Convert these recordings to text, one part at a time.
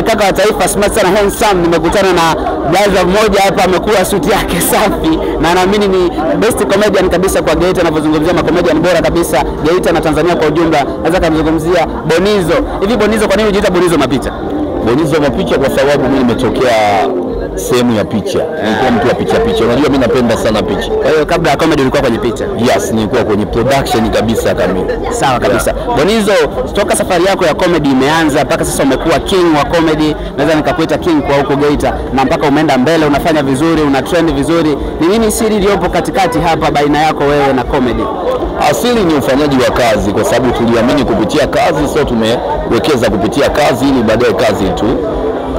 kaka wa taifa smart sana handsome, nimekutana na brother mmoja hapa amekuwa suti yake safi na naamini ni best comedian kabisa kwa Geita anapozungumzia comedian bora kabisa Geita na Tanzania kwa ujumla. Naweza kumzungumzia Bonizo. Hivi Bonizo, kwa nini unajiita Bonizo Mapicha? Bonizo Mapicha kwa sababu mimi nimetokea sehemu ya picha. Nilikuwa mtu wa picha. Unajua mimi napenda sana picha. Kwa hiyo kabla ya comedy ulikuwa kwenye picha? Yes, nilikuwa kwenye production kabisa kamili. Sawa kabisa. Bonizo, toka safari yako ya comedy imeanza mpaka sasa umekuwa king wa comedy. Naweza nikakuita king kwa huko Geita na mpaka umeenda mbele, unafanya vizuri, una trend vizuri. Ni nini siri iliyopo katikati hapa baina yako wewe na comedy? Asili ni ufanyaji wa kazi, kwa sababu tuliamini kupitia kazi, so tumewekeza kupitia kazi ili baadaye kazi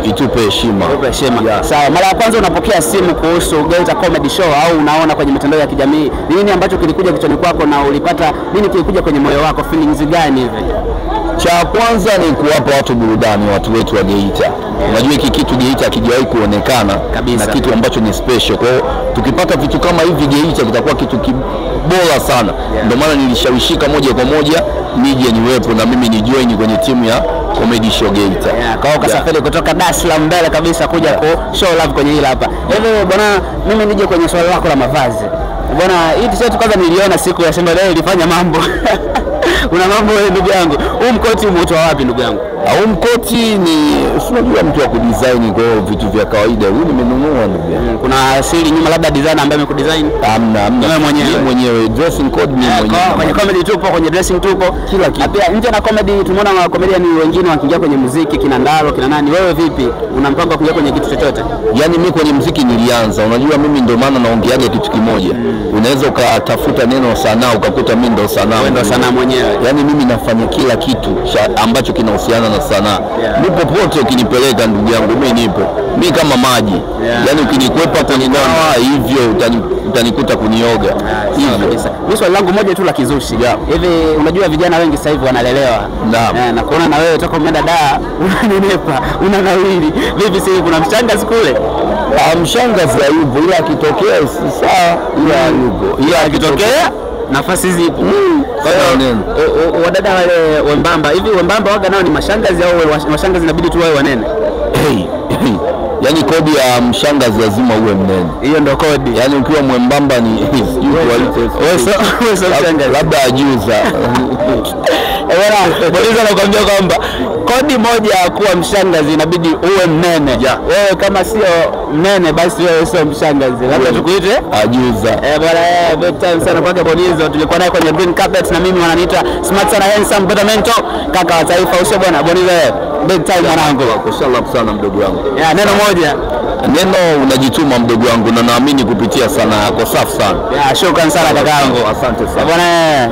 itupe heshima. Yeah. Sawa, mara ya kwanza unapokea simu kuhusu Geita Comedy Show au unaona kwenye mitandao ya kijamii, nini ambacho kilikuja kichwani kwako na ulipata nini kilikuja kwenye moyo wako, feelings gani hivi? Cha kwanza ni kuwapa watu burudani, watu wetu wa Geita. Unajua hiki kitu Geita hakijawahi kuonekana kabisa, na kitu ambacho ni special. Kwa hiyo tukipata vitu kama hivi Geita kitakuwa kitu bora sana. Ndio maana nilishawishika moja kwa moja nije niwepo na mimi ni join kwenye timu ya Comedy Show Geita. Kwa hiyo kasafiri kutoka Dar es Salaam mbele kabisa kuja ku show love kwenye hili hapa. Hivi bwana, mimi nije kwenye swali lako la mavazi. Bwana, hii t-shirt kwanza niliona siku ya Simba leo ilifanya mambo. Una mambo wewe ndugu yangu. Huu mkoti umeutoa wapi ndugu yangu? Huu mkoti ni unajua mtu wa kudesign kwa vitu vya kawaida. Huu nimenunua ndugu yangu. Kuna asili nyuma labda designer ambaye amekudesign? Hamna. Wewe mwenyewe dressing code ni mwenyewe. Kwenye comedy tupo, kwenye dressing tupo, kila kitu. Pia nje na comedy tumeona comedian wengine wakiingia kwenye muziki, kina Ndaro, kina nani. Wewe vipi? Una mpango wa kuingia kwenye kitu chochote? Yaani mimi kwenye muziki nilianza. Unajua mimi ndio maana naongeaga kitu kimoja. Unaweza ukatafuta neno sanaa ukakuta mimi ndio sanaa. Wewe ndio sanaa mwenyewe. Yaani mimi nafanya kila kitu ambacho kinahusiana na sanaa. Nipo pote ukinipeleka ndugu yangu, mimi nipo. Mimi kama maji. Yaani ukinikwepa kwenye dawa hivyo utanikuta kunioga. Kabisa. Mimi swali langu moja tu la kizushi. Hivi unajua vijana wengi sasa hivi wanalelewa. Na kuona na wewe toka umeenda Dar unanenepa, unanawili. Vipi sasa kuna mshangazi kule? Mshangazi hayupo, ila akitokea si sawa, ila yupo. Ila akitokea nafasi zipo. Wadada wale wembamba, hivi wembamba waga nao ni mashangazi au mashangazi inabidi tu wawe wanene? Yaani kodi ya mshangazi lazima uwe mnene. Hiyo ndio kodi. Yaani ukiwa mwembamba ni wewe sio mshangazi. Labda ajuza. Bwana, nakwambia kwamba kodi moja ya kuwa mshangazi inabidi uwe mnene. Wewe kama sio mnene basi wewe sio mshangazi. Labda tukuite ajuza. Bwana, big time sana kwa Bonizo. Tulikuwa naye kwenye green carpet na mimi wananiita smart sana handsome Betamento, kaka wa taifa. Usio bwana Bonizo, big time mwanangu. Inshallah sana mdogo wangu. Neno moja. Neno unajituma mdogo wangu, na naamini kupitia sana yako safi sana. Shukrani sana kaka yangu. Asante sana. Bwana